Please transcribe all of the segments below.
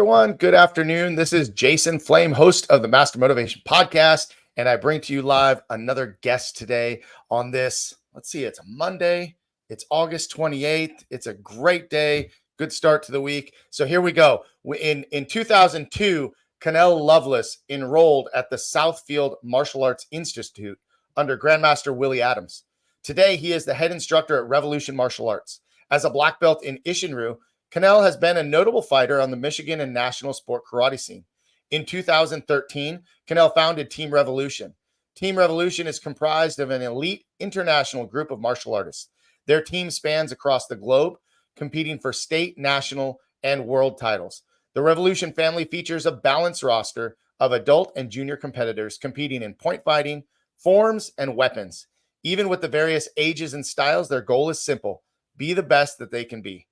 everyone. Good afternoon. This is Jason Flame, host of the Master Motivation Podcast, and I bring to you live another guest today on this. Let's see, it's a Monday. It's August 28th. It's a great day. Good start to the week. So here we go. In 2002, Conell Loveless enrolled at the Southfield Martial Arts Institute under Grandmaster Willie Adams. Today, he is the head instructor at Revolution Martial Arts. As a black belt in Isshinryu, Conell has been a notable fighter on the Michigan and national sport karate scene. In 2013, Conell founded Team Revolution. Team Revolution is comprised of an elite international group of martial artists. Their team spans across the globe, competing for state, national, and world titles. The Revolution family features a balanced roster of adult and junior competitors competing in point fighting, forms, and weapons. Even with the various ages and styles, their goal is simple: be the best that they can be.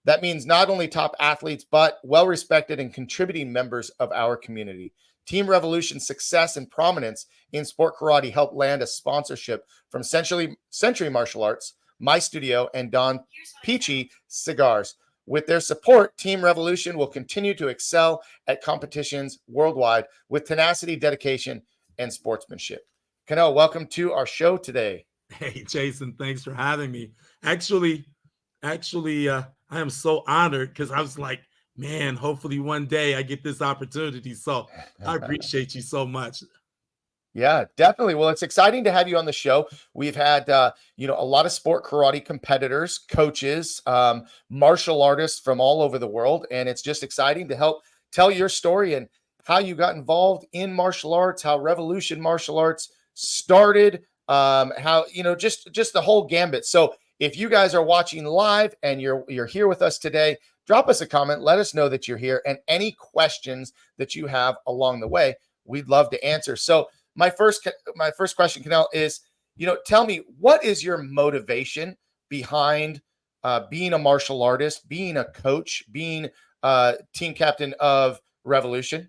That means not only top athletes, but well-respected and contributing members of our community. Team Revolution's success and prominence in sport karate helped land a sponsorship from Century Martial Arts, My Studio, and Don Peachy Cigars. With their support, Team Revolution will continue to excel at competitions worldwide with tenacity, dedication, and sportsmanship. Conell, welcome to our show today. Hey, Jason, thanks for having me. Actually, I am so honored because I was like, man, hopefully one day I get this opportunity. So I appreciate you so much. Yeah, definitely. Well, it's exciting to have you on the show. We've had, a lot of sport karate competitors, coaches, martial artists from all over the world. And it's just exciting to help tell your story and how you got involved in martial arts, how Revolution Martial Arts started, how, just the whole gambit. So if you guys are watching live and you're here with us today, drop us a comment. Let us know that you're here, and any questions that you have along the way, we'd love to answer. So my first question, Conell, is, tell me, what is your motivation behind being a martial artist, being a coach, being team captain of Revolution?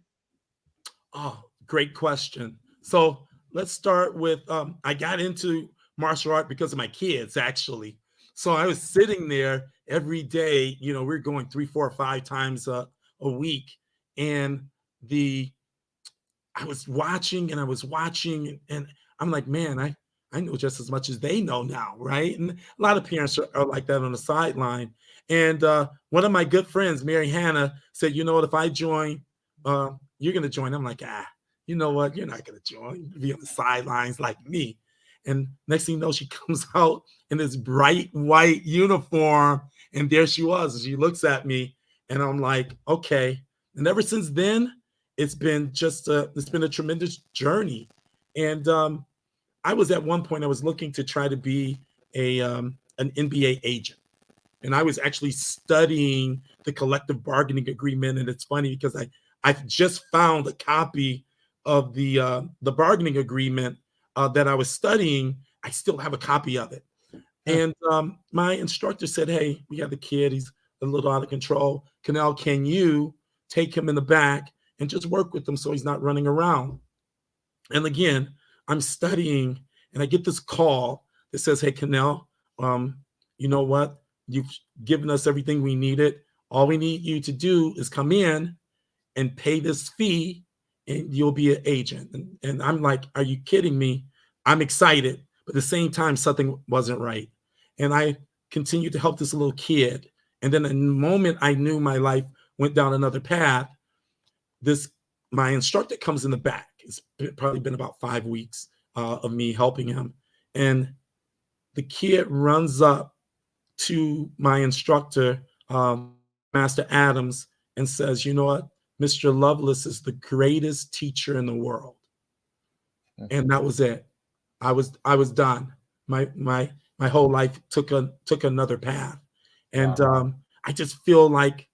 Oh, great question. So let's start with I got into martial art because of my kids, actually. So I was sitting there every day, we're going 3, 4, 5 times a week. And I was watching and I'm like, man, I know just as much as they know now, right? And a lot of parents are like that on the sideline. And one of my good friends, Mary Hannah, said, you know what, if I join, you're going to join. I'm like, you know what, you're not going to join, be on the sidelines like me. And next thing you know, she comes out in this bright white uniform. And there she was. And she looks at me and I'm like, okay. And ever since then, it's been a tremendous journey. And I was at one point, I was looking to try to be an NBA agent. And I was actually studying the collective bargaining agreement. And it's funny because I've just found a copy of the bargaining agreement that I was studying. I still have a copy of it. And my instructor said, hey, we have the kid. He's a little out of control. Conell, can you take him in the back and just work with him so he's not running around? And again, I'm studying and I get this call that says, hey, Conell, you know what? You've given us everything we needed. All we need you to do is come in and pay this fee and you'll be an agent. And I'm like, are you kidding me? I'm excited, but at the same time, something wasn't right. And I continued to help this little kid. And then in the moment I knew my life went down another path, my instructor comes in the back. It's probably been about 5 weeks of me helping him. And the kid runs up to my instructor, Master Adams, and says, you know what? Mr. Loveless is the greatest teacher in the world. And that was it. I was done. My whole life took another path. And I just feel like,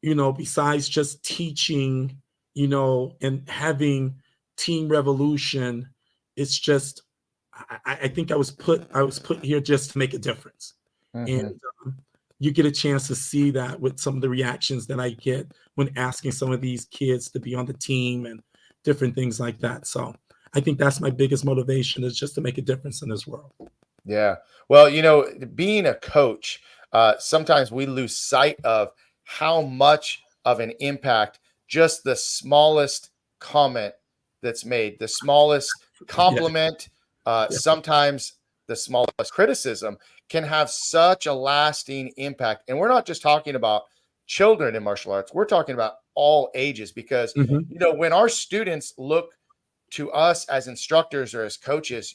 besides just teaching, and having Team Revolution, it's just, I think I was put here just to make a difference. And you get a chance to see that with some of the reactions that I get when asking some of these kids to be on the team and different things like that. So I think that's my biggest motivation, is just to make a difference in this world. Yeah. Well, being a coach, sometimes we lose sight of how much of an impact, just the smallest comment that's made, the smallest Yeah. compliment, sometimes the smallest criticism can have such a lasting impact. And we're not just talking about children in martial arts, we're talking about all ages, because Mhm. when our students look to us as instructors or as coaches,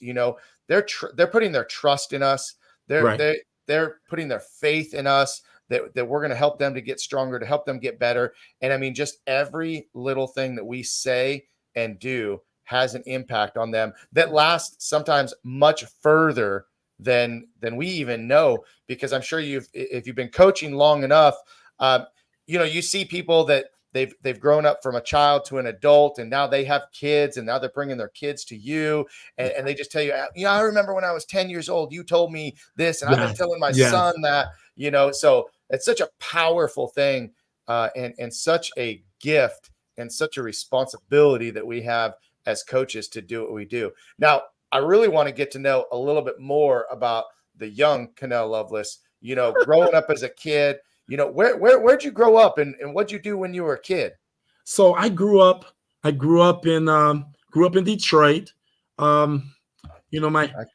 they're putting their trust in us. They're Right. they they're putting their faith in us that we're going to help them to get stronger, to help them get better. And I mean, just every little thing that we say and do has an impact on them that lasts sometimes much further than we even know. Because I'm sure if you've been coaching long enough, you see people that they've grown up from a child to an adult, and now they have kids, and now they're bringing their kids to you, and they just tell you, I remember when I was 10 years old, you told me this, and I've been Yes. telling my Yes. son that. So it's such a powerful thing, and such a gift and such a responsibility that we have as coaches to do what we do. Now, I really want to get to know a little bit more about the young Conell Loveless, growing up as a kid. Where'd you grow up, and what'd you do when you were a kid? So I grew up in Detroit. My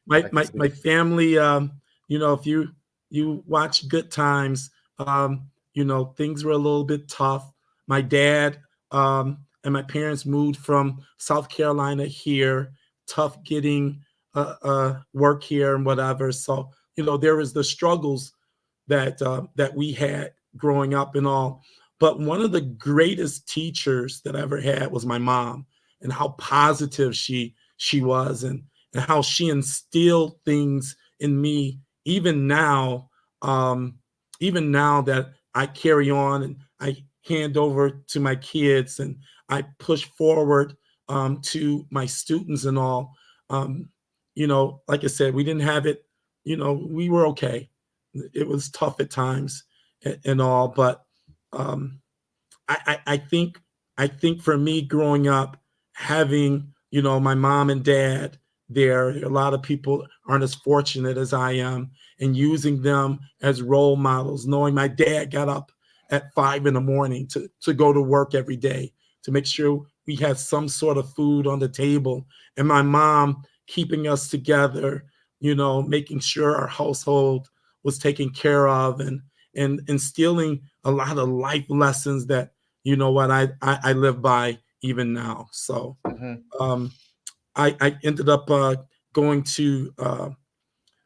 I can see. my family, if you watch Good Times, things were a little bit tough. My dad and my parents moved from South Carolina here, tough getting work here and whatever. So, there was the struggles that we had growing up and all. But one of the greatest teachers that I ever had was my mom, and how positive she was, and how she instilled things in me, even now, that I carry on and I hand over to my kids, and I push forward to my students and all. Like I said, we didn't have it. We were okay. It was tough at times and all, but um, I think for me growing up, having my mom and dad there, a lot of people aren't as fortunate as I am, and using them as role models. Knowing my dad got up at 5 a.m. to go to work every day to make sure we had some sort of food on the table, and my mom keeping us together, making sure our household was taken care of, and instilling a lot of life lessons that what I live by even now. So Mhm. I ended up going to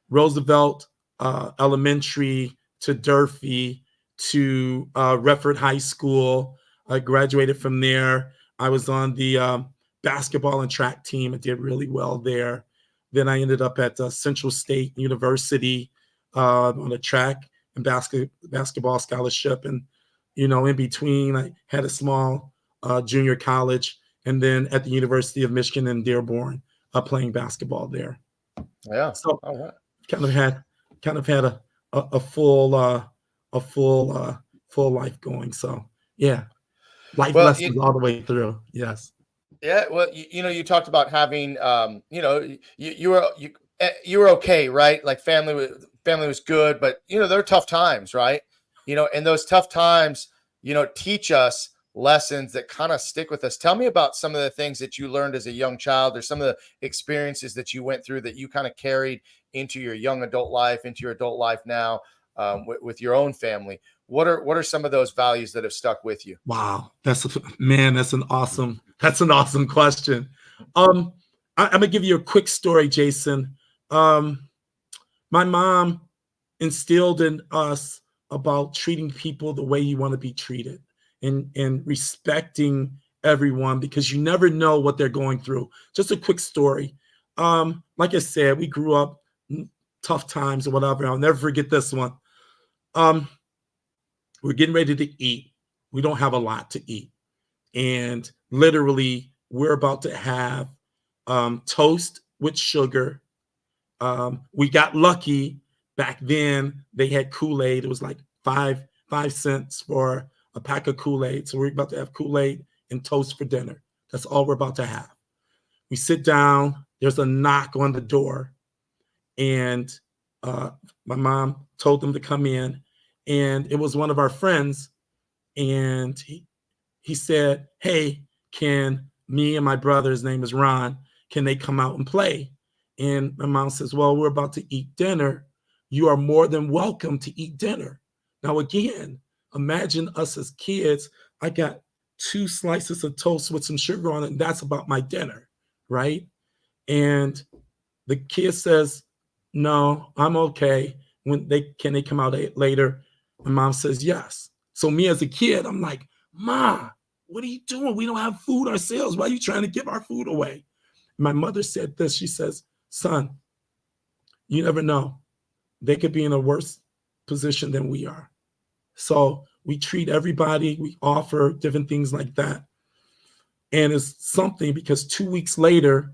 Roosevelt Elementary, to Durfee, to Redford High School. I graduated from there. I was on the basketball and track team. I did really well there. Then I ended up at Central State University on a track and basketball scholarship. And, in between, I had a small junior college, and then at the University of Michigan in Dearborn, playing basketball there. Yeah. So All right. kind of had a full life going. So yeah, life Well, lessons all the way through. Yes. yeah. Well, you talked about having, you were okay, right? Like family was good, but there are tough times, right? And those tough times, teach us lessons that kind of stick with us. Tell me about some of the things that you learned as a young child, or some of the experiences that you went through that you kind of carried into your young adult life, into your adult life now, with your own family. What are some of those values that have stuck with you? Wow, that's an awesome question. I'm gonna give you a quick story, Jason. Um, my mom instilled in us about treating people the way you want to be treated, and respecting everyone, because you never know what they're going through. Just a quick story. Like I said, we grew up tough times or whatever. I'll never forget this one. Um, we're getting ready to eat. We don't have a lot to eat. And literally, we're about to have toast with sugar. We got lucky. Back then, they had Kool-Aid. It was like five cents for a pack of Kool-Aid. So we're about to have Kool-Aid and toast for dinner. That's all we're about to have. We sit down. There's a knock on the door, and my mom told them to come in, and it was one of our friends. and he said, hey, can me and my brother, his name is Ron, can they come out and play? And my mom says, well, we're about to eat dinner. You are more than welcome to eat dinner. Now, again, imagine us as kids. I got 2 slices of toast with some sugar on it, and that's about my dinner, right? And the kid says, no, I'm okay. Can they come out later? My mom says, yes. So me as a kid, I'm like, Ma, what are you doing? We don't have food ourselves. Why are you trying to give our food away? My mother said this. She says, son, you never know. They could be in a worse position than we are. So we treat everybody, we offer different things like that. And it's something because 2 weeks later,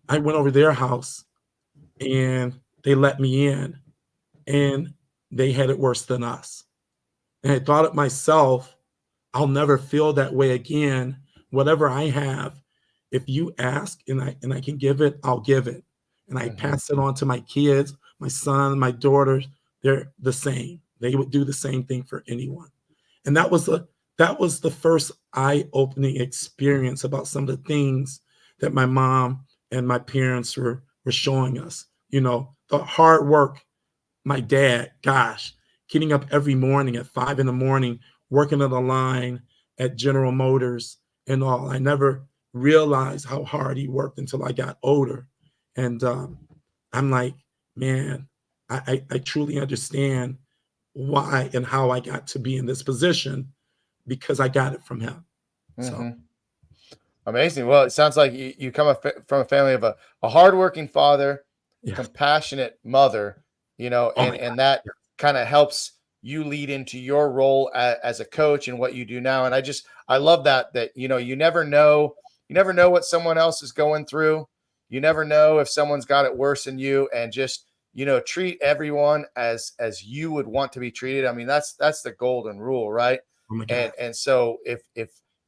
I went over their house and they let me in and they had it worse than us. And I thought of myself, I'll never feel that way again. Whatever I have, if you ask and I can give it, I'll give it. And I pass it on to my kids, my son, my daughters. They're the same. They would do the same thing for anyone. And that was the first eye-opening experience about some of the things that my mom and my parents were showing us. You know, the hard work. My dad, gosh, getting up every morning at 5 a.m, working on the line at General Motors and all. I never realized how hard he worked until I got older. And I'm like, man, I truly understand why and how I got to be in this position because I got it from him. So Amazing. Well, it sounds like you come from a family of a hardworking father, yeah. compassionate mother, you know, Oh my and God. that kind of helps you lead into your role as a coach and what you do now. And I love that, you know, you never know what someone else is going through. You never know if someone's got it worse than you, and just, you know, treat everyone as you would want to be treated. I mean, that's the golden rule, right? Oh my God. And so if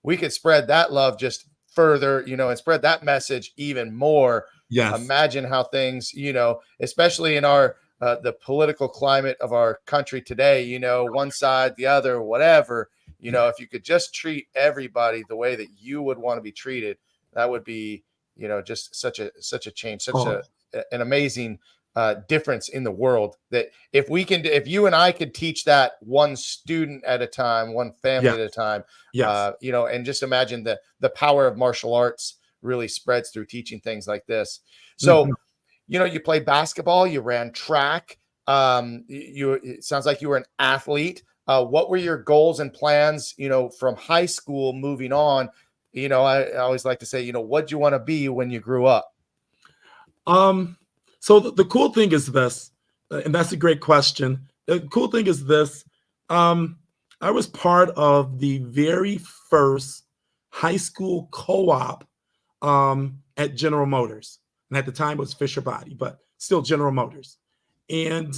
we could spread that love just further, you know, and spread that message even more, Yes. imagine how things, you know, especially in our the political climate of our country today, you know, one side, the other, whatever, you know, if you could just treat everybody the way that you would want to be treated, that would be, you know, just such a change, an amazing difference in the world. That if you and I could teach that one student at a time, one family at a time, Yes. you know, and just imagine the power of martial arts really spreads through teaching things like this. So, you know, you played basketball, you ran track. It sounds like you were an athlete. What were your goals and plans, you know, from high school moving on? You know, I always like to say, you know, what do you want to be when you grew up? So the cool thing is this, and that's a great question. The cool thing is this. I was part of the very first high school co-op at General Motors. And at the time it was Fisher Body, but still General Motors. And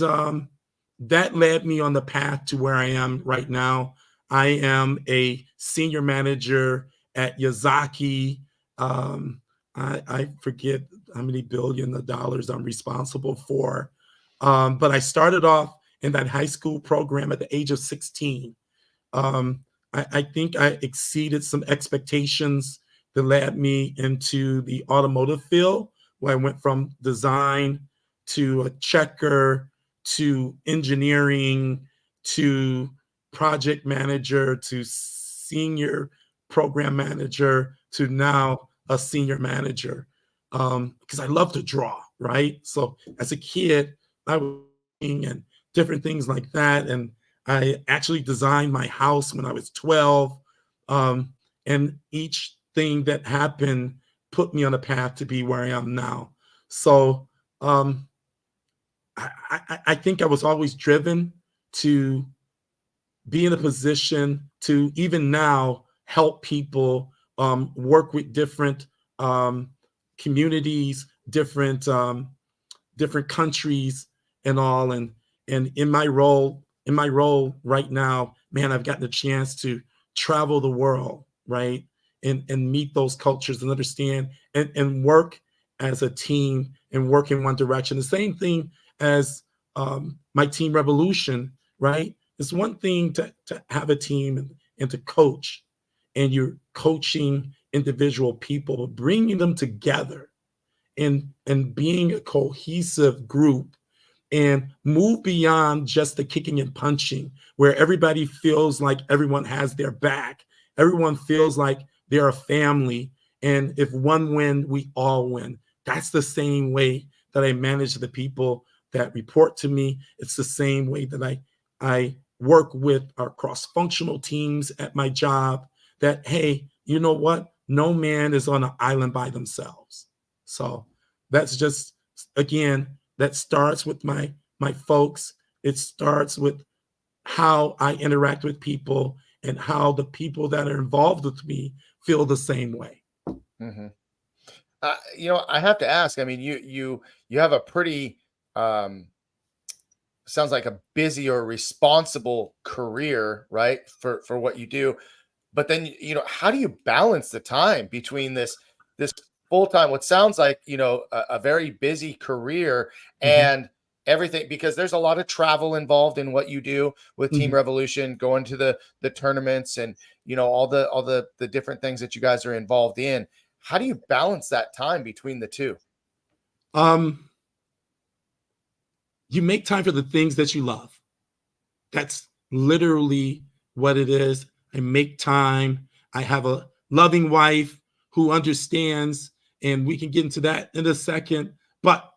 that led me on the path to where I am right now. I am a senior manager at Yazaki. I forget how many billion of dollars I'm responsible for. But I started off in that high school program at the age of 16. I think I exceeded some expectations that led me into the automotive field, where I went from design to a checker to engineering to project manager to senior program manager to now a senior manager, because I love to draw, right? So as a kid, I was and different things like that. And I actually designed my house when I was 12. And each thing that happened put me on a path to be where I am now. So I think I was always driven to be in a position to even now help people, work with different communities, different countries and all. And in my role right now, man, I've gotten a chance to travel the world, right? And meet those cultures and understand and work as a team and work in one direction. The same thing as my team Revolution, right? It's one thing to have a team and to coach, and you're coaching individual people, bringing them together and being a cohesive group and move beyond just the kicking and punching, where everybody feels like everyone has their back. Everyone feels like they're a family. And if one win, we all win. That's the same way that I manage the people that report to me. It's the same way that I work with our cross-functional teams at my job, that, hey, you know what? No man is on an island by themselves. So that's just, again, that starts with my folks. It starts with how I interact with people and how the people that are involved with me feel the same way. Mm-hmm. I have to ask. I mean, you have a pretty sounds like a busy or responsible career, right? For what you do. But then, how do you balance the time between this full-time, what sounds like, a very busy career Mhm. and everything, because there's a lot of travel involved in what you do with Team Mhm. Revolution, going to the tournaments and, all the different things that you guys are involved in. How do you balance that time between the two? You make time for the things that you love. That's literally what it is. I make time. I have a loving wife who understands, and we can get into that in a second. But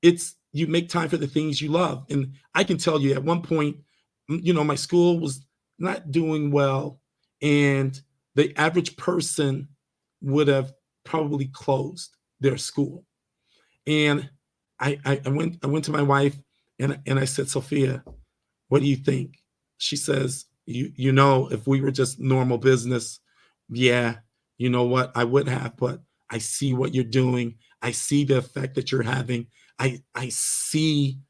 it's, you make time for the things you love. And I can tell you, at one point, my school was not doing well, and the average person would have probably closed their school. And I went to my wife, and I said, Sophia, what do you think? She says, if we were just normal business, yeah, you know what, I would have, but I see what you're doing. I see the effect that you're having. I see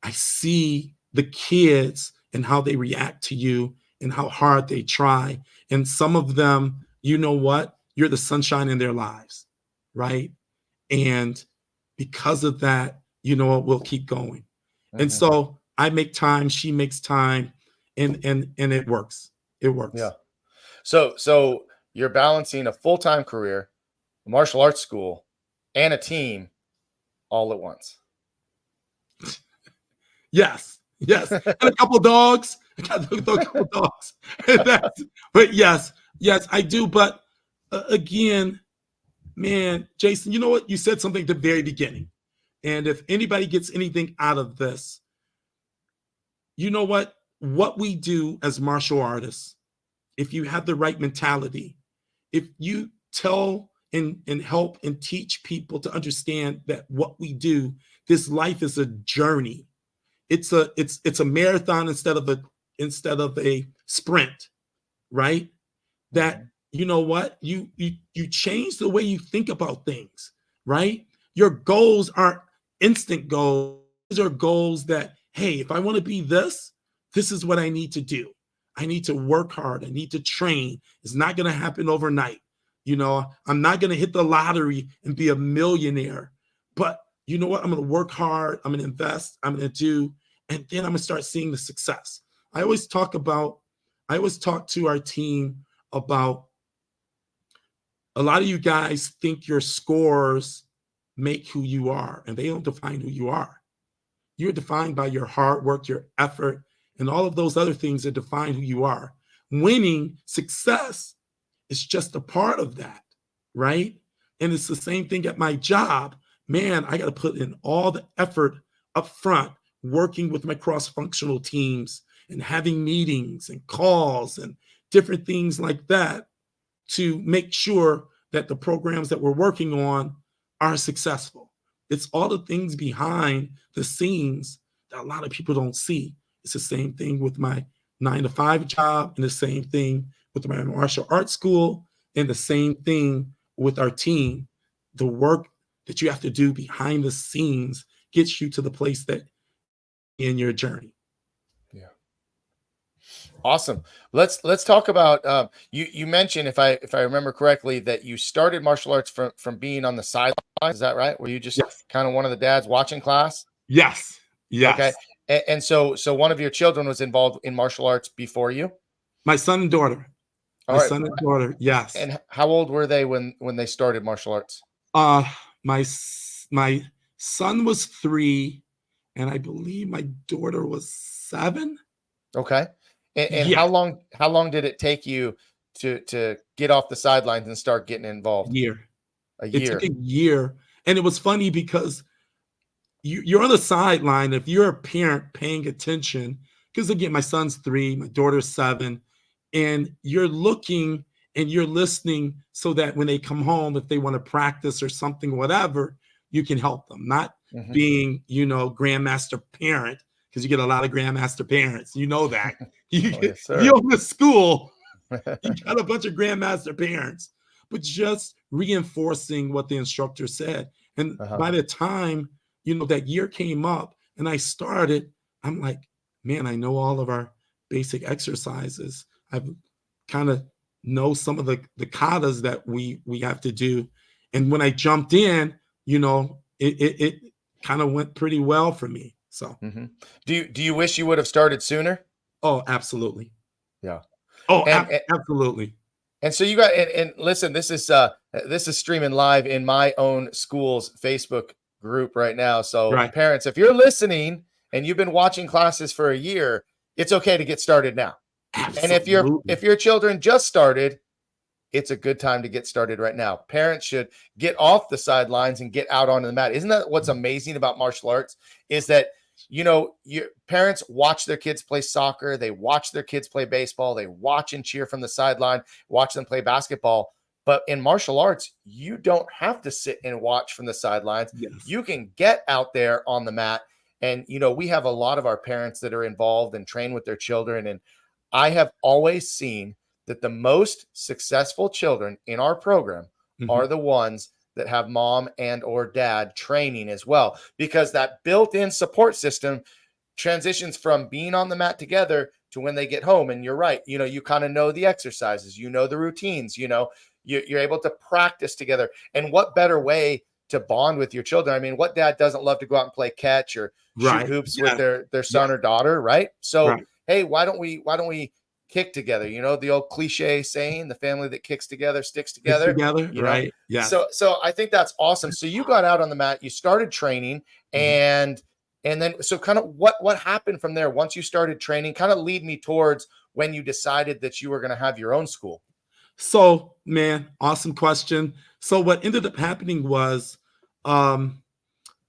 the kids and how they react to you and how hard they try. And some of them, you know what? You're the sunshine in their lives, right? And because of that, you know what, we'll keep going. And Mhm. so I make time, she makes time, and it works. It Yeah. works. So you're balancing a full-time career, a martial arts school, and a team all at once. Yes, yes. And a couple dogs. I got a couple dogs. And but yes, I do. But again, man, Jason, you know what? You said something at the very beginning. And if anybody gets anything out of this, you know what? What we do as martial artists, if you have the right mentality, if you tell and help and teach people to understand that what we do, this life is a journey. It's a marathon instead of a sprint, right? That, Mhm. you know what, you change the way you think about things, right? Your goals aren't instant goals. These are goals that, hey, if I want to be this is what I need to do. I need to work hard. I need to train. It's not going to happen overnight. I'm not going to hit the lottery and be a millionaire, but you know what, I'm going to work hard, I'm going to invest, I'm going to do, and then I'm going to start seeing the success. I always talk to our team about, a lot of you guys think your scores make who you are, and they don't define who you are. You're defined by your hard work, your effort, and all of those other things that define who you are. Winning, success is just a part of that, right? And it's the same thing at my job. Man, I got to put in all the effort up front, working with my cross-functional teams and having meetings and calls and different things like that to make sure that the programs that we're working on are successful. It's all the things behind the scenes that a lot of people don't see. It's the same thing with my 9 to 5 job, and the same thing with my martial arts school, and the same thing with our team. The work that you have to do behind the scenes gets you to the place that in your journey. Yeah. Awesome. Let's talk about you mentioned, if I remember correctly, that you started martial arts from being on the sidelines. Is that right? Were you just Yes. kind of one of the dads watching class? Yes. Okay. Yes. And so one of your children was involved in martial arts before you? My son and daughter. All My right. son and daughter. Yes. And how old were they when they started martial arts? Uh, my son was 3, and I believe my daughter was 7. Okay. And Yeah, how long did it take you to get off the sidelines and start getting involved? year. A It took year. a year, and it was funny because you're on the sideline. If you're a parent paying attention, because again, my son's 3, my daughter's 7, and you're looking and you're listening so that when they come home, if they want to practice or something, whatever, you can help them. Not Mhm. being, grandmaster parent, because you get a lot of grandmaster parents. You know that. Oh, yes, If sir. you own the school, you got a bunch of grandmaster parents, but just reinforcing what the instructor said. And Uh-huh. by the time, that year came up and I started, I'm like, man, I know all of our basic exercises. I've kind of know some of the katas that we have to do. And when I jumped in, it kind of went pretty well for me. So, Hmm. Do you wish you would have started sooner? oh, absolutely. Yeah. Oh, And absolutely. and so you got and listen, this is streaming live in my own school's Facebook group right now. So Right. parents, if you're listening and you've been watching classes for a year, it's okay to get started now. And Absolutely. if your children just started, it's a good time to get started right now. Parents should get off the sidelines and get out onto the mat. Isn't that what's amazing about martial arts? Is that your parents watch their kids play soccer, they watch their kids play baseball, they watch and cheer from the sideline, watch them play basketball. But in martial arts, you don't have to sit and watch from the sidelines. Yes. You can get out there on the mat. And we have a lot of our parents that are involved and train with their children. And I have always seen that the most successful children in our program Mhm. are the ones that have mom and or dad training as well, because that built-in support system transitions from being on the mat together to when they get home. And you're right, you kind of know the exercises, the routines, you're able to practice together. And what better way to bond with your children? I mean, what dad doesn't love to go out and play catch or shoot Right. hoops with Yeah. their Yeah. son or daughter, right? So Right. hey, why don't we kick together? The old cliche saying, the family that kicks together sticks Stick together, together. you know. Right. Yes. So I think that's awesome. So you got out on the mat, you started training, Mhm. and then so kind of what happened from there once you started training? Kind of lead me towards when you decided that you were going to have your own school. So, man, awesome question. So what ended up happening was, um,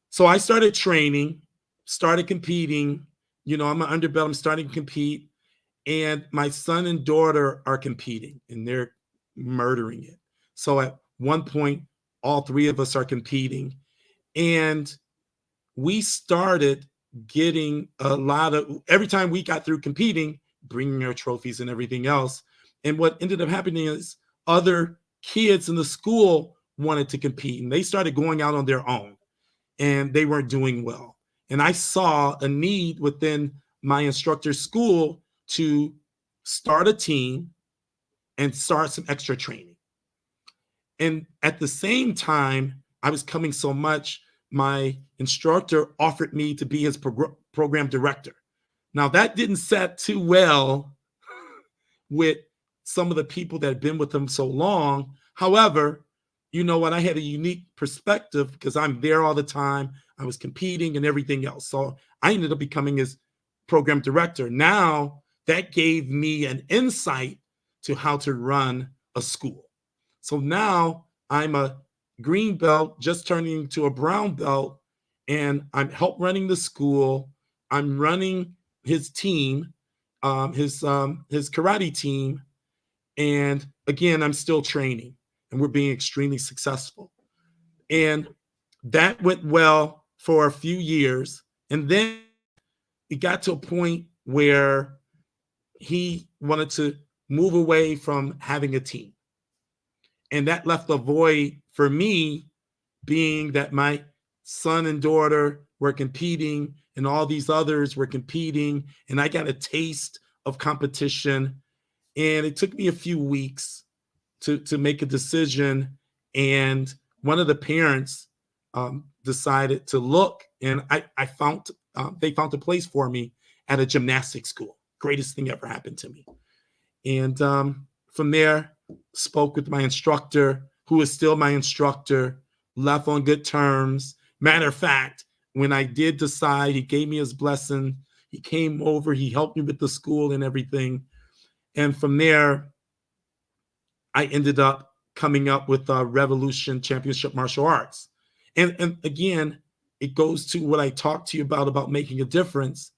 so I started training, started competing. I'm an underbelly. I'm starting to compete, and my son and daughter are competing, and they're murdering it. So at one point, all 3 of us are competing, and we started getting a lot of every time we got through competing, bringing our trophies and everything else. And what ended up happening is other kids in the school wanted to compete and they started going out on their own and they weren't doing well. And I saw a need within my instructor's school to start a team and start some extra training. And at the same time, I was coming so much, my instructor offered me to be his program director. Now, that didn't set too well with some of the people that had been with him so long. However, you know what? I had a unique perspective because I'm there all the time. I was competing and everything else. So I ended up becoming his program director. Now, that gave me an insight to how to run a school. So now I'm a green belt, just turning into a brown belt, and I'm help running the school. I'm running his team, his karate team, and again, I'm still training, and we're being extremely successful. And that went well for a few years, and then it got to a point where he wanted to move away from having a team. And that left a void for me, being that my son and daughter were competing and all these others were competing. And I got a taste of competition. And it took me a few weeks to make a decision. And one of the parents decided to look, and I found they found a place for me at a gymnastics school. Greatest thing ever happened to me. And from there, spoke with my instructor, who is still my instructor, left on good terms. Matter of fact, when I did decide, he gave me his blessing. He came over, he helped me with the school and everything. And from there, I ended up coming up with Revolution Championship Martial Arts. And again, it goes to what I talked to you about making a difference.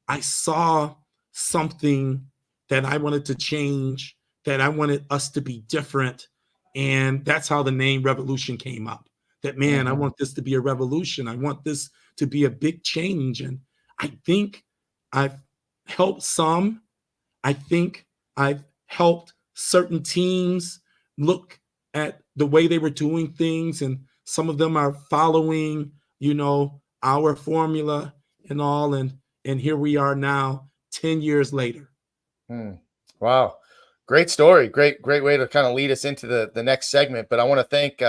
I saw something that I wanted to change, that I wanted us to be different. And that's how the name Revolution came up. That, man, I want this to be a revolution. I want this to be a big change. And I think I've helped some. I think I've helped certain teams look at the way they were doing things, and some of them are following, our formula and all. And here we are now, 10 years later. Wow. Great story. Great way to kind of lead us into the next segment. But I want to thank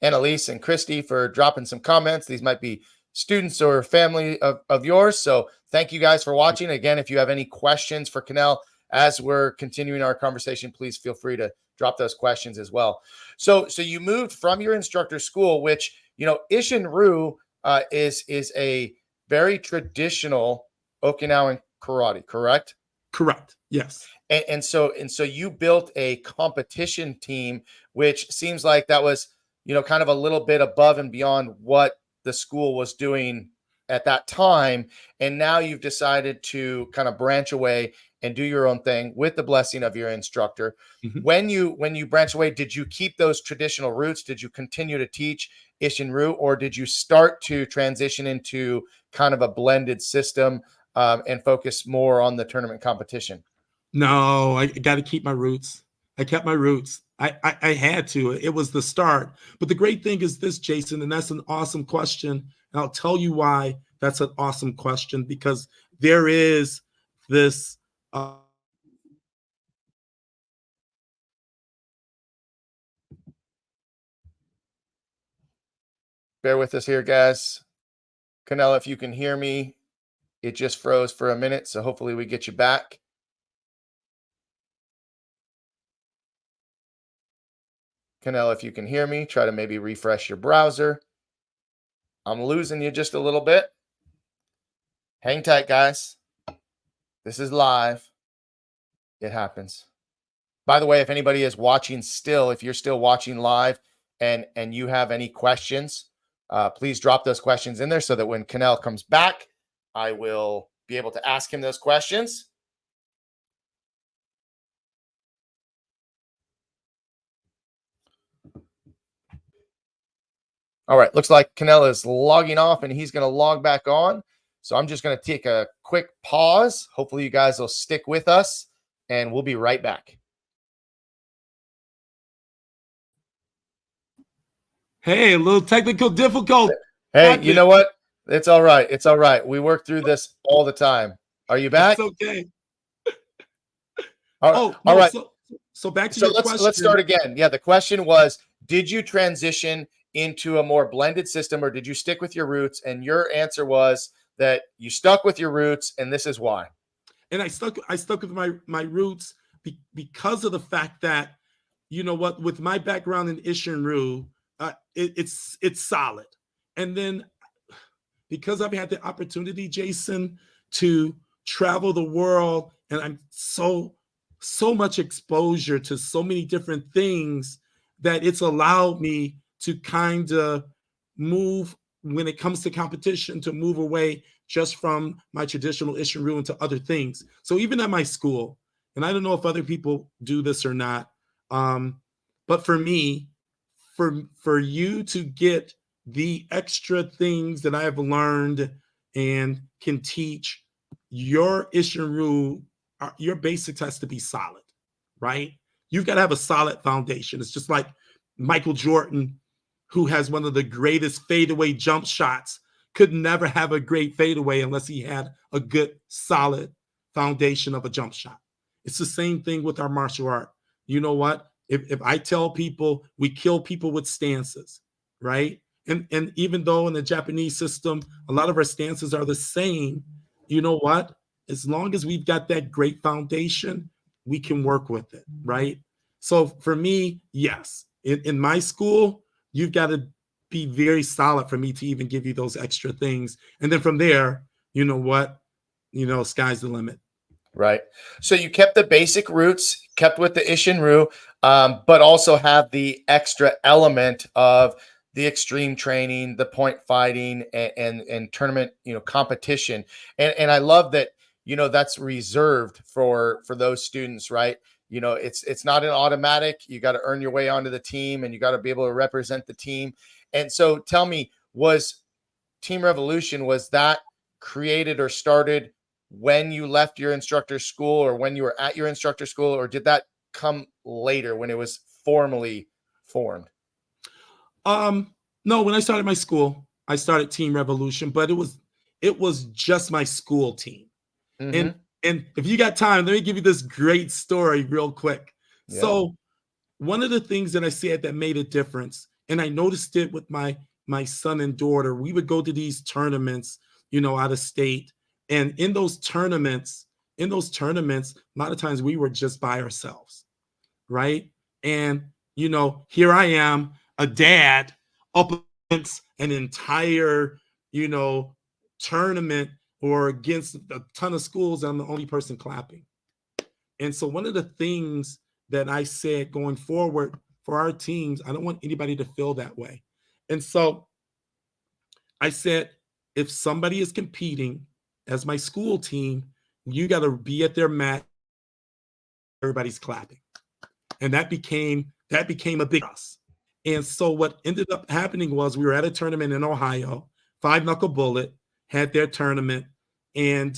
Annalise and Christy for dropping some comments. These might be students or family of yours. So thank you guys for watching. Again, if you have any questions for Conell as we're continuing our conversation, please feel free to drop those questions as well. So you moved from your instructor school, which, Isshinryu is a very traditional Okinawan karate, correct? Correct. Yes. And so you built a competition team, which seems like that was, kind of a little bit above and beyond what the school was doing at that time. And now you've decided to kind of branch away and do your own thing with the blessing of your instructor. When you branch away, did you keep those traditional roots? Did you continue to teach Isshinryu, or did you start to transition into kind of a blended system and focus more on the tournament competition? No, I got to keep my roots. I kept my roots. I had to. It was the start. But the great thing is this, Jason, and that's an awesome question. And I'll tell you why that's an awesome question, because there is this bear with us here, guys. Conell, if you can hear me, it just froze for a minute, so hopefully we get you back. Conell, if you can hear me, try to maybe refresh your browser. I'm losing you just a little bit. Hang tight, guys. This is live. It happens. By the way, if anybody is watching still, if you're still watching live and you have any questions, please drop those questions in there so that when Conell comes back, I will be able to ask him those questions. All right, looks like Conell is logging off and he's going to log back on. So I'm just going to take a quick pause. Hopefully you guys will stick with us and we'll be right back. Hey, a little technical difficulty. Hey, you know what? It's all right. It's all right. We work through this all the time. Are you back? It's okay. All right. So back to your question. Let's start again. Yeah, the question was, did you transition into a more blended system, or did you stick with your roots? And your answer was that you stuck with your roots, and this is why. And I stuck with my roots because of the fact that, with my background in Isshinryu, it's solid. And then because I've had the opportunity, Jason, to travel the world, and I'm so much exposure to so many different things, that it's allowed me to kind of move, when it comes to competition, to move away just from my traditional Isshinryu into other things. So even at my school, and I don't know if other people do this or not, but for me, for you to get the extra things that I have learned and can teach, your Isshinryu, your basics has to be solid, right? You've got to have a solid foundation. It's just like Michael Jordan, who has one of the greatest fadeaway jump shots, could never have a great fadeaway unless he had a good, solid foundation of a jump shot. It's the same thing with our martial art. You know what? If I tell people we kill people with stances, right? And even though in the Japanese system, a lot of our stances are the same, you know what? As long as we've got that great foundation, we can work with it, right? So for me, yes, in my school, you've got to be very solid for me to even give you those extra things. And then from there, you know what? Sky's the limit. Right. So you kept the basic roots, kept with the Isshinryu, but also have the extra element of the extreme training, the point fighting, and tournament, competition. And I love that, that's reserved for those students, right? It's not an automatic. You got to earn your way onto the team, and you got to be able to represent the team. And so tell me, was Team Revolution, was that created or started when you left your instructor school, or when you were at your instructor school, or did that come later when it was formally formed? No, when I started my school, I started Team Revolution, but it was just my school team. Mm-hmm. And if you got time, let me give you this great story real quick. Yeah. So one of the things that I said that made a difference, and I noticed it with my son and daughter, we would go to these tournaments, out of state. And in those tournaments, a lot of times we were just by ourselves, right? And, here I am, a dad up against an entire, tournament, or against a ton of schools. I'm the only person clapping. And so one of the things that I said going forward for our teams, I don't want anybody to feel that way. And so I said, if somebody is competing as my school team, you got to be at their mat. Everybody's clapping. And that became a big us. And so what ended up happening was we were at a tournament in Ohio, Five Knuckle Bullet had their tournament, and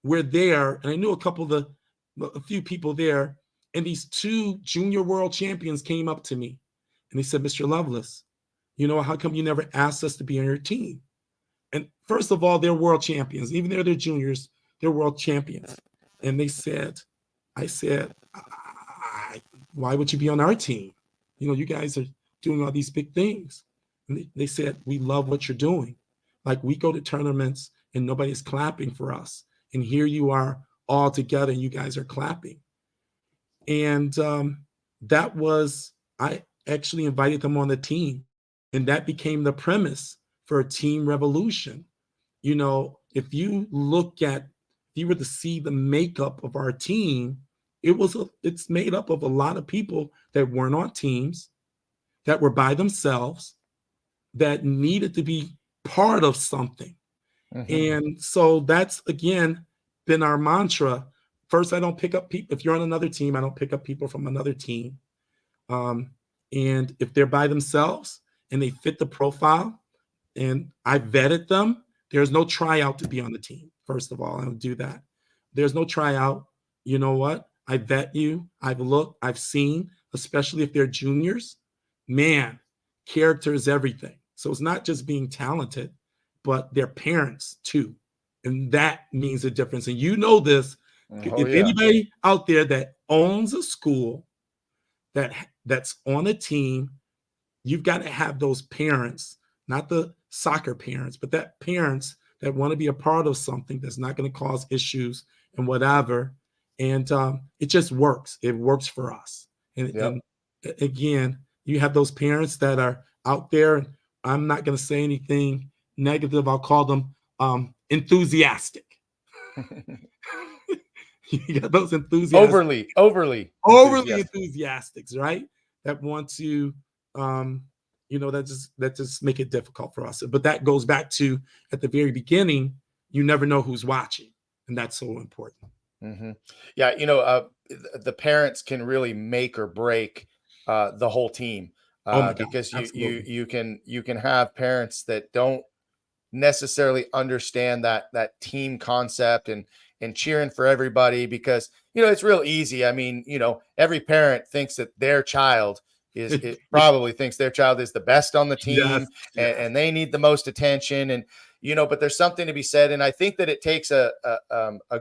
we're there. And I knew a few people there, and these two junior world champions came up to me and they said, Mr. Loveless, how come you never asked us to be on your team? And first of all, they're world champions. Even though they're juniors, they're world champions. And I said, why would you be on our team? You guys are doing all these big things. And they said, we love what you're doing. Like, we go to tournaments and nobody's clapping for us. And here you are all together and you guys are clapping. And I actually invited them on the team. And that became the premise for Team Revolution. If you were to see the makeup of our team, it's made up of a lot of people that weren't on teams, that were by themselves, that needed to be part of something. Mm-hmm. And so that's, again, been our mantra. First, I don't pick up people. If you're on another team, I don't pick up people from another team. And if they're by themselves and they fit the profile and I vetted them, there's no tryout to be on the team. First of all, I don't do that. There's no tryout. You know what? I vet you. I've looked, I've seen, especially if they're juniors. Man, character is everything. So it's not just being talented, but their parents too. And that means a difference. And this, if anybody out there that owns a school that's on a team, you've got to have those parents, not the soccer parents, but that parents that want to be a part of something that's not going to cause issues and whatever. And it just works. It works for us. And again, you have those parents that are out there. And I'm not going to say anything negative. I'll call them enthusiastic. You got those enthusiastic, overly enthusiastic, right? That want to, that just make it difficult for us. But that goes back to, at the very beginning, you never know who's watching, and that's so important. Mm-hmm. Yeah, the parents can really make or break the whole team, because you can have parents that don't necessarily understand that team concept and cheering for everybody, because it's real easy. I mean, every parent thinks that their child probably thinks their child is the best on the team. Yes. And they need the most attention, and but there's something to be said. And I think that it takes a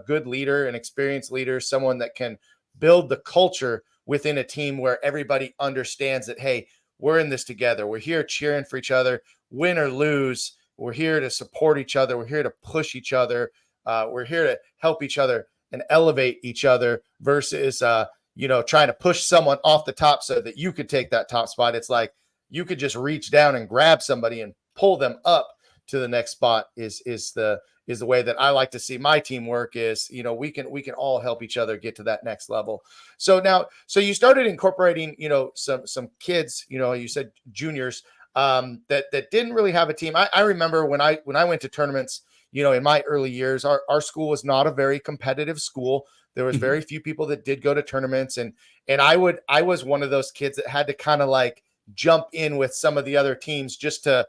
good leader, an experienced leader, someone that can build the culture within a team where everybody understands that, hey, we're in this together. We're here cheering for each other, win or lose. We're here to support each other. We're here to push each other. We're here to help each other and elevate each other versus trying to push someone off the top so that you could take that top spot. It's like you could just reach down and grab somebody and pull them up to the next spot is the way that I like to see my team work. Is we can all help each other get to that next level. So you started incorporating some kids, you said juniors, that didn't really have a team. I remember when I went to tournaments, in my early years, our school was not a very competitive school. There was very few people that did go to tournaments, and I was one of those kids that had to kind of like jump in with some of the other teams just to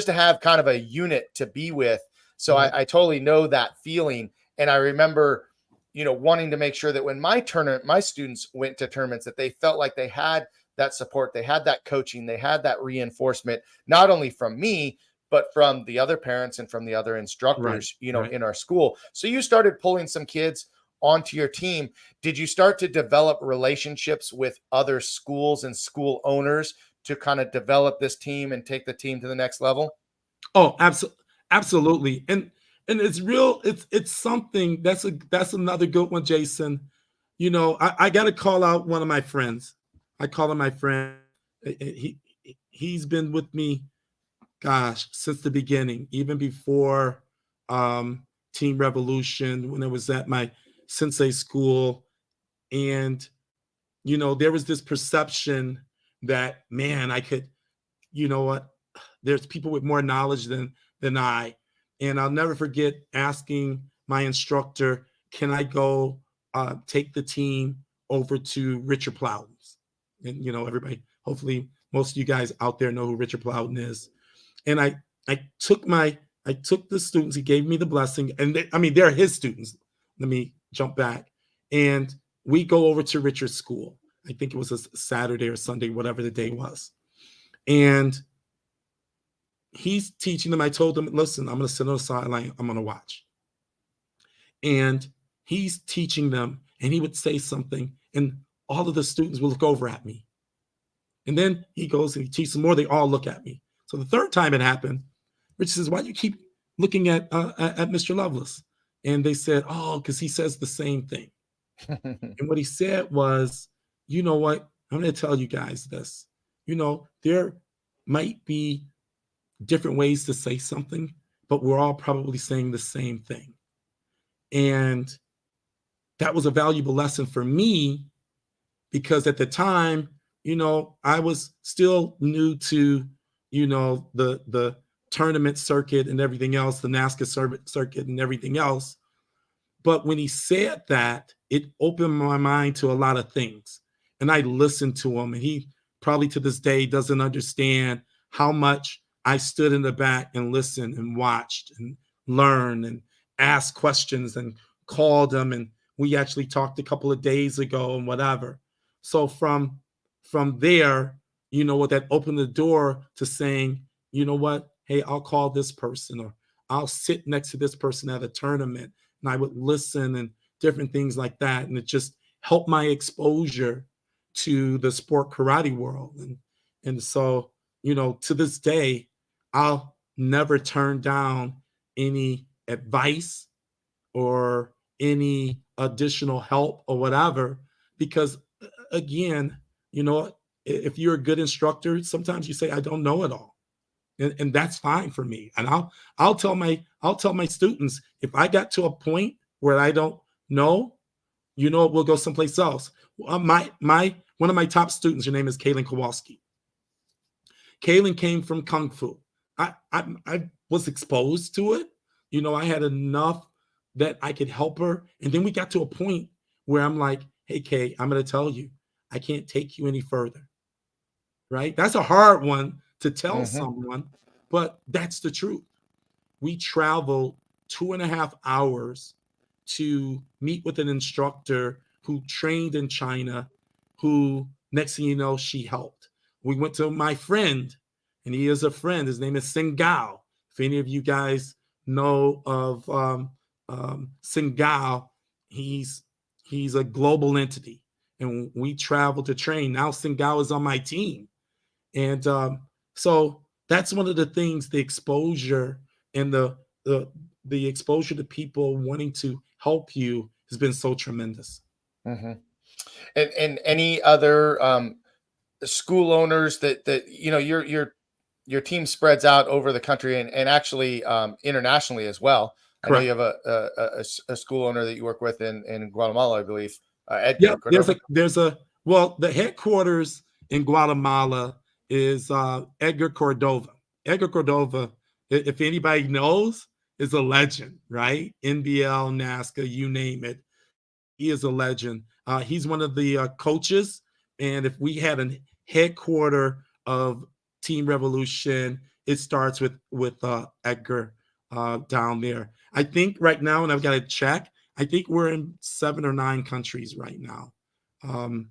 have kind of a unit to be with. So I totally know that feeling. And I remember, wanting to make sure that when my students went to tournaments, that they felt like they had that support, they had that coaching, they had that reinforcement, not only from me, but from the other parents and from the other instructors, in our school. So you started pulling some kids onto your team. Did you start to develop relationships with other schools and school owners to kind of develop this team and take the team to the next level? Oh, absolutely. And it's real. It's something that's another good one, Jason. I got to call out one of my friends. I call him my friend. He's been with me, gosh, since the beginning, even before Team Revolution, when I was at my sensei school. And, there was this perception that, man, I could, there's people with more knowledge than I. And I'll never forget asking my instructor, can I go take the team over to Richard Plowden's? And, everybody, hopefully most of you guys out there know who Richard Plowden is. And I took the students, he gave me the blessing, and they're his students. Let me jump back. And we go over to Richard's school. I think it was a Saturday or Sunday, whatever the day was. And he's teaching them. I told them, listen, I'm going to sit on the sideline. I'm going to watch. And he's teaching them, and he would say something, and all of the students will look over at me. And then he goes and he teaches some more. They all look at me. So the third time it happened, Rich says, why do you keep looking at Mr. Loveless? And they said, oh, because he says the same thing. And what he said was, you know what? I'm going to tell you guys this. There might be different ways to say something, but we're all probably saying the same thing. And that was a valuable lesson for me, because at the time, I was still new to, the tournament circuit and everything else, the NASCAR circuit and everything else. But when he said that, it opened my mind to a lot of things. And I listened to him, and he probably to this day doesn't understand how much I stood in the back and listened and watched and learned and asked questions and called him. And we actually talked a couple of days ago and whatever. So from there, what that opened the door to saying, you know what, hey, I'll call this person, or I'll sit next to this person at a tournament, and I would listen and different things like that. And it just helped my exposure to the sport karate world. And so, to this day, I'll never turn down any advice or any additional help or whatever, because again, if you're a good instructor, sometimes you say, I don't know it all. And that's fine for me. And I'll tell my students, if I got to a point where I don't know, we'll go someplace else. One of my top students, her name is Kaylin Kowalski. Kaylin came from Kung Fu. I was exposed to it. I had enough that I could help her. And then we got to a point where I'm like, hey, Kay, I'm going to tell you, I can't take you any further. Right? That's a hard one to tell someone, but that's the truth. We traveled 2.5 hours to meet with an instructor who trained in China, who next thing you know, she helped. We went to my friend, and he is a friend. His name is Singao. If any of you guys know of Singao, he's a global entity, and we traveled to train. Now Singao is on my team. And so that's one of the things, the exposure and the exposure to people wanting to help you has been so tremendous. Mm-hmm. And any other school owners that your team spreads out over the country and actually internationally as well. I know you Correct. have a school owner that you work with in Guatemala, I believe, Yeah, Edgar Cordova. well, the headquarters in Guatemala is Edgar Cordova. Edgar Cordova, if anybody knows, is a legend, right? NBL, NASCAR, you name it. He is a legend. He's one of the coaches, and if we had a headquarter of Team Revolution, it starts with Edgar down there. I think right now, and I've got to check. I think we're in 7 or 9 countries right now, um,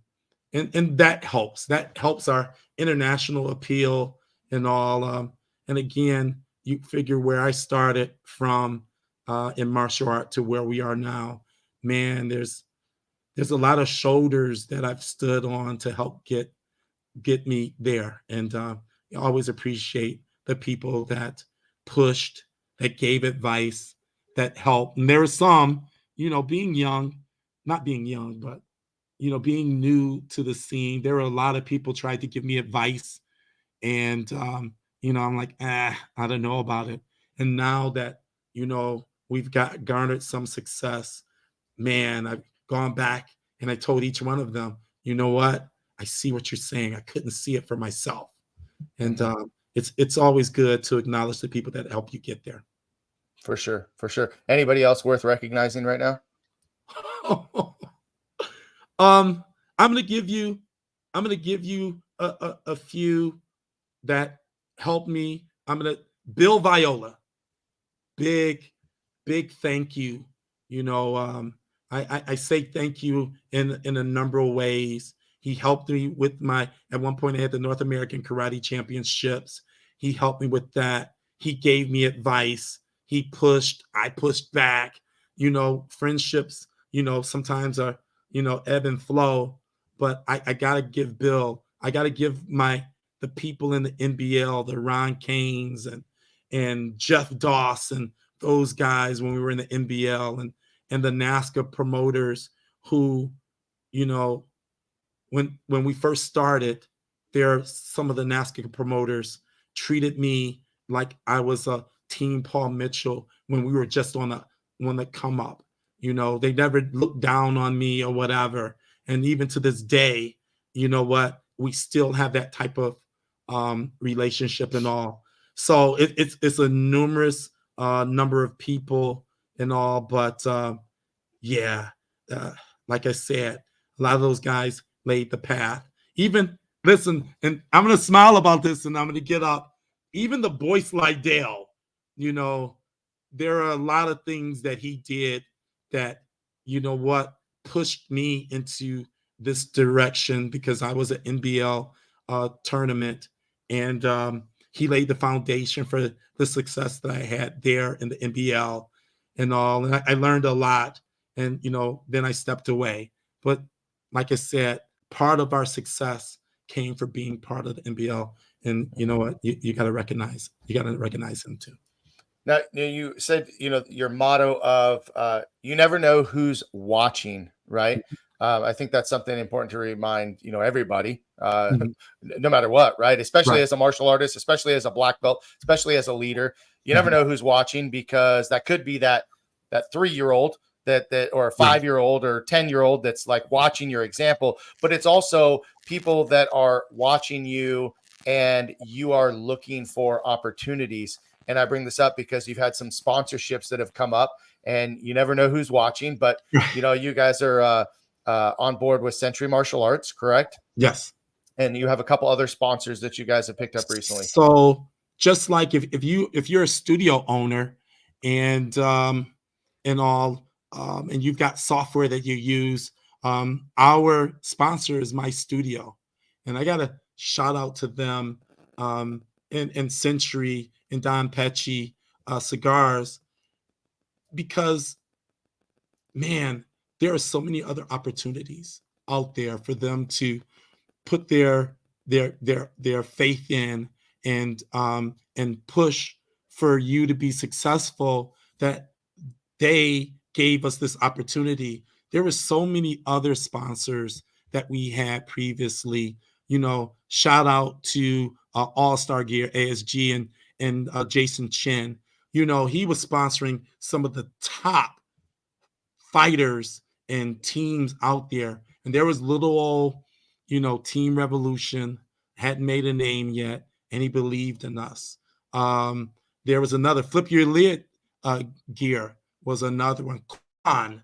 and that helps. That helps our international appeal and all. And again, you figure where I started from in martial art to where we are now. Man, there's a lot of shoulders that I've stood on to help get me there, and I always appreciate the people that pushed, that gave advice, that helped. And there were some, being young, not being young, but being new to the scene. There were a lot of people tried to give me advice, and I'm like, I don't know about it. And now that we've got garnered some success, man, I've gone back and I told each one of them, you know what? I see what you're saying. I couldn't see it for myself. And Mm-hmm. it's always good to acknowledge the people that help you get there. For sure, for sure. Anybody else worth recognizing right now? I'm gonna give you a few that helped me. Bill Viola, big, big thank you. I say thank you in a number of ways. He helped me with at one point I had the North American Karate Championships. He helped me with that. He gave me advice. He pushed, I pushed back. Friendships, sometimes are, ebb and flow. But I gotta give Bill, I gotta give the people in the NBL, the Ron Canes and Jeff Dawson, those guys when we were in the NBL, and the NASCAR promoters who, when we first started, some of the NASCAR promoters treated me like I was a Team Paul Mitchell when we were just on the come up. They never looked down on me or whatever. And even to this day, you know what? We still have that type of relationship and all. So it's a numerous number of people and all, but yeah, like I said, a lot of those guys laid the path. Even listen, and I'm gonna smile about this, and I'm gonna get up. Even the boy Slidell, there are a lot of things that he did that, what, pushed me into this direction because I was an NBL tournament, and he laid the foundation for the success that I had there in the NBL and all. And I learned a lot, and then I stepped away. But like I said, part of our success came from being part of the NBL, and you know what? You got to recognize him too. Now, you said, your motto of you never know who's watching, right? I think that's something important to remind, everybody, Mhm. no matter what, right? Especially Right. as a martial artist, especially as a black belt, especially as a leader. You never Mhm. know who's watching, because that could be that 3-year-old that or a Right. 5-year-old or 10-year-old that's like watching your example, but it's also people that are watching you and you are looking for opportunities. And I bring this up because you've had some sponsorships that have come up, and you never know who's watching. But you guys are on board with Century Martial Arts, correct? Yes. And you have a couple other sponsors that you guys have picked up recently. So just like if you're a studio owner and all, and you've got software that you use, our sponsor is My Studio, and I got to shout out to them, and Century and Don Pecci cigars, because man, there are so many other opportunities out there for them to put their faith in, and push for you to be successful, that they gave us this opportunity. There were so many other sponsors that we had previously. Shout out to All Star Gear, ASG, and Jason Chen. He was sponsoring some of the top fighters and teams out there. And there was little old, Team Revolution, hadn't made a name yet, and he believed in us. There was another Flip Your Lid gear was another one. Quan,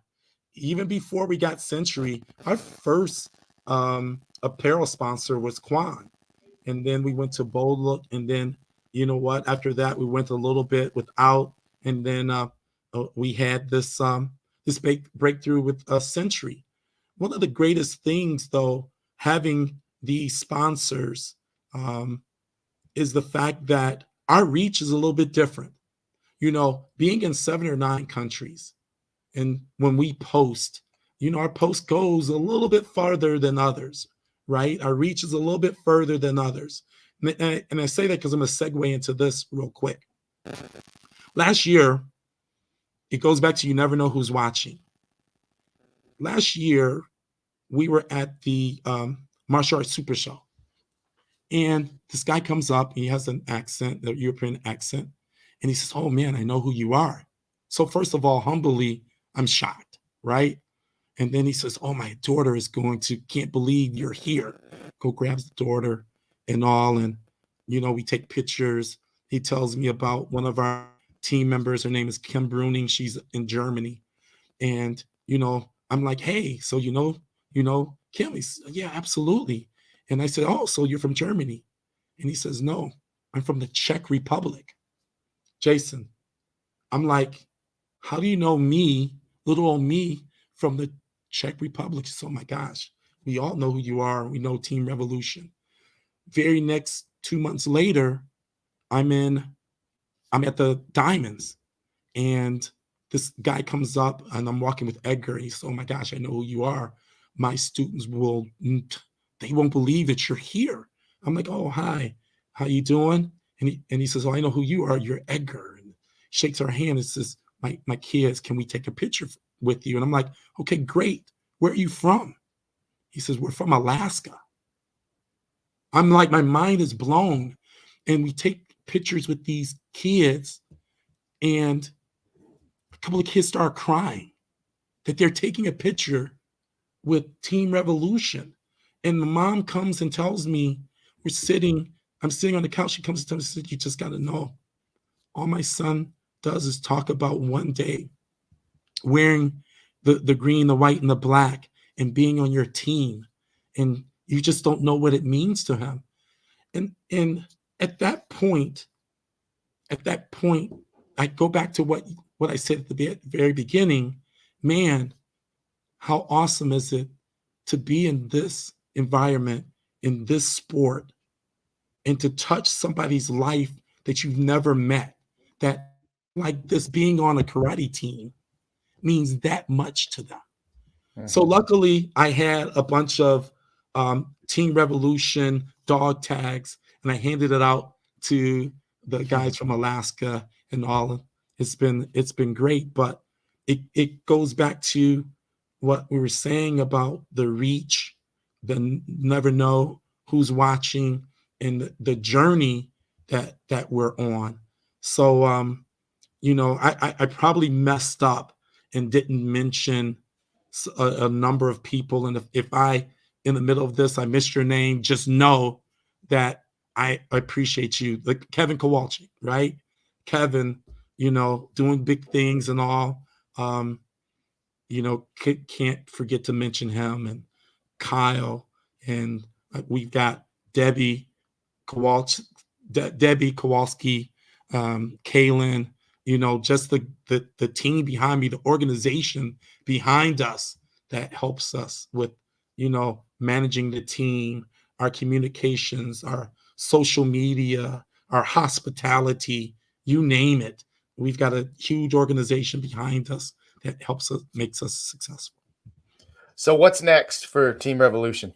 even before we got Century, our first apparel sponsor was Quan. And then we went to Bold Look, and then after that we went a little bit without, and then we had this big breakthrough with Century. One of the greatest things, though, having these sponsors is the fact that our reach is a little bit different. Being in 7 or 9 countries, and when we post, our post goes a little bit farther than others, right? Our reach is a little bit further than others. And I say that because I'm going to segue into this real quick. Last year, it goes back to you never know who's watching. Last year, we were at the Martial Arts Super Show. And this guy comes up, and he has an accent, a European accent. And he says, "Oh, man, I know who you are." So first of all, humbly, I'm shocked, right? And then he says, "Oh, my daughter is can't believe you're here." Go grabs the daughter and all. And, we take pictures. He tells me about one of our team members. Her name is Kim Bruning. She's in Germany. And, I'm like, "Hey, so Kim?" He says, "Yeah, absolutely." And I said, "Oh, so you're from Germany?" And he says, "No, I'm from the Czech Republic." Jason, I'm like, "How do you know me, little old me, from the Czech Republic?" So, oh my gosh, we all know who you are. We know Team Revolution. Very next 2 months later, I'm at the Diamonds, and this guy comes up, and I'm walking with Edgar. And he says, "Oh my gosh, I know who you are. My students they won't believe that you're here." I'm like, "Oh, hi, how you doing?" And he says, "Oh, I know who you are. You're Edgar." And shakes our hand and says, my kids, "Can we take a picture with you?" And I'm like, "Okay, great. Where are you from?" He says, "We're from Alaska." I'm like, my mind is blown. And we take pictures with these kids, and a couple of kids start crying that they're taking a picture with Team Revolution. And the mom comes and tells me, I'm sitting on the couch. She comes and tells me, "You just got to know, all my son does is talk about one day wearing the green, the white, and the black, and being on your team. And you just don't know what it means to him." And at that point, I go back to what I said at the very beginning. Man, how awesome is it to be in this environment, in this sport, and to touch somebody's life that you've never met, that like this being on a karate team means that much to them. So luckily, I had a bunch of Team Revolution dog tags, and I handed it out to the guys from Alaska and all. It's been great, but it goes back to what we were saying about the reach, the never know who's watching, and the journey that we're on. So I probably messed up and didn't mention a number of people. And if I, in the middle of this, I missed your name, just know that I appreciate you. Like Kevin Kowalczyk, right? Kevin, doing big things and all. Can't forget to mention him, and Kyle, and we've got Debbie Kowalski, Kaylin, just the team behind me, the organization behind us that helps us with, managing the team, our communications, our social media, our hospitality, you name it. We've got a huge organization behind us that helps us, makes us successful. So what's next for Team Revolution?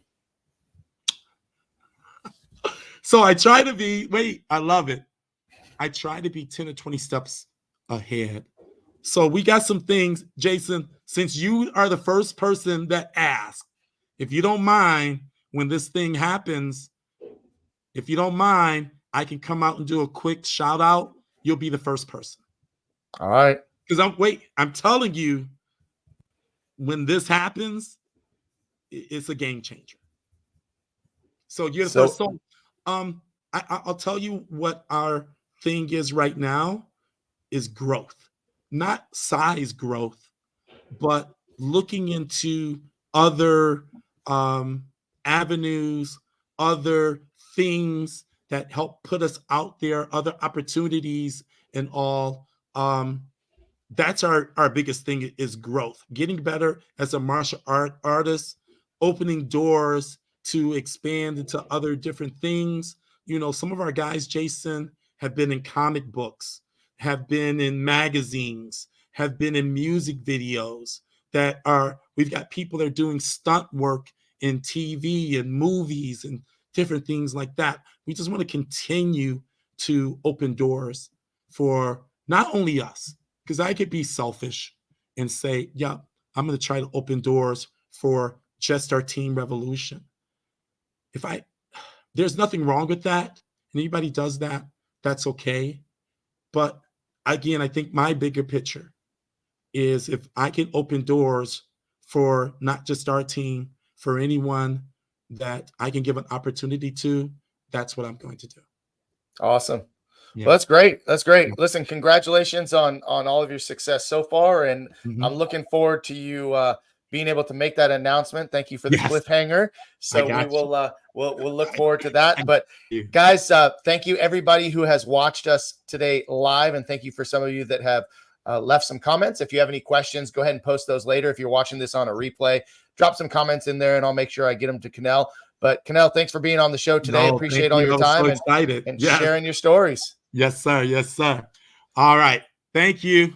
So I try to be, I love it. I try to be 10 or 20 steps ahead. So we got some things, Jason, since you are the first person that asked, if you don't mind, when this thing happens, if you don't mind, I can come out and do a quick shout out. You'll be the first person. All right. Because I'm telling you, when this happens, it's a game changer. So you're the first. So I'll tell you what our thing is right now is growth, not size growth, but looking into other avenues, other things that help put us out there, other opportunities and all. That's our biggest thing is growth, getting better as a martial artist, opening doors to expand into other different things. You know, some of our guys, Jason, have been in comic books, have been in magazines, have been in music videos we've got people that are doing stunt work in TV and movies and different things like that. We just want to continue to open doors for not only us, because I could be selfish and say, yeah, I'm going to try to open doors for just our team revolution. There's nothing wrong with that. And anybody does that, that's okay. But again, I think my bigger picture is if I can open doors for not just our team, for anyone that I can give an opportunity to, that's what I'm going to do. Awesome. Yeah. Well, that's great. That's great. Yeah. Listen, congratulations on all of your success so far. And I'm looking forward to you being able to make that announcement. Thank you for the cliffhanger. So we will we'll look forward to that. But guys, thank you everybody who has watched us today live. And thank you for some of you that have left some comments. If you have any questions, go ahead and post those later. If you're watching this on a replay, drop some comments in there and I'll make sure I get them to Conell. But Conell, thanks for being on the show today. Appreciate all your time and sharing your stories. Yes, sir. Yes, sir. All right. Thank you.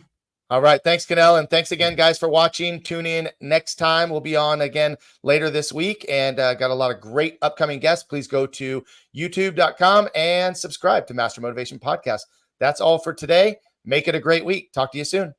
All right. Thanks, Conell. And thanks again, guys, for watching. Tune in next time. We'll be on again later this week and got a lot of great upcoming guests. Please go to youtube.com and subscribe to Master Motivation Podcast. That's all for today. Make it a great week. Talk to you soon.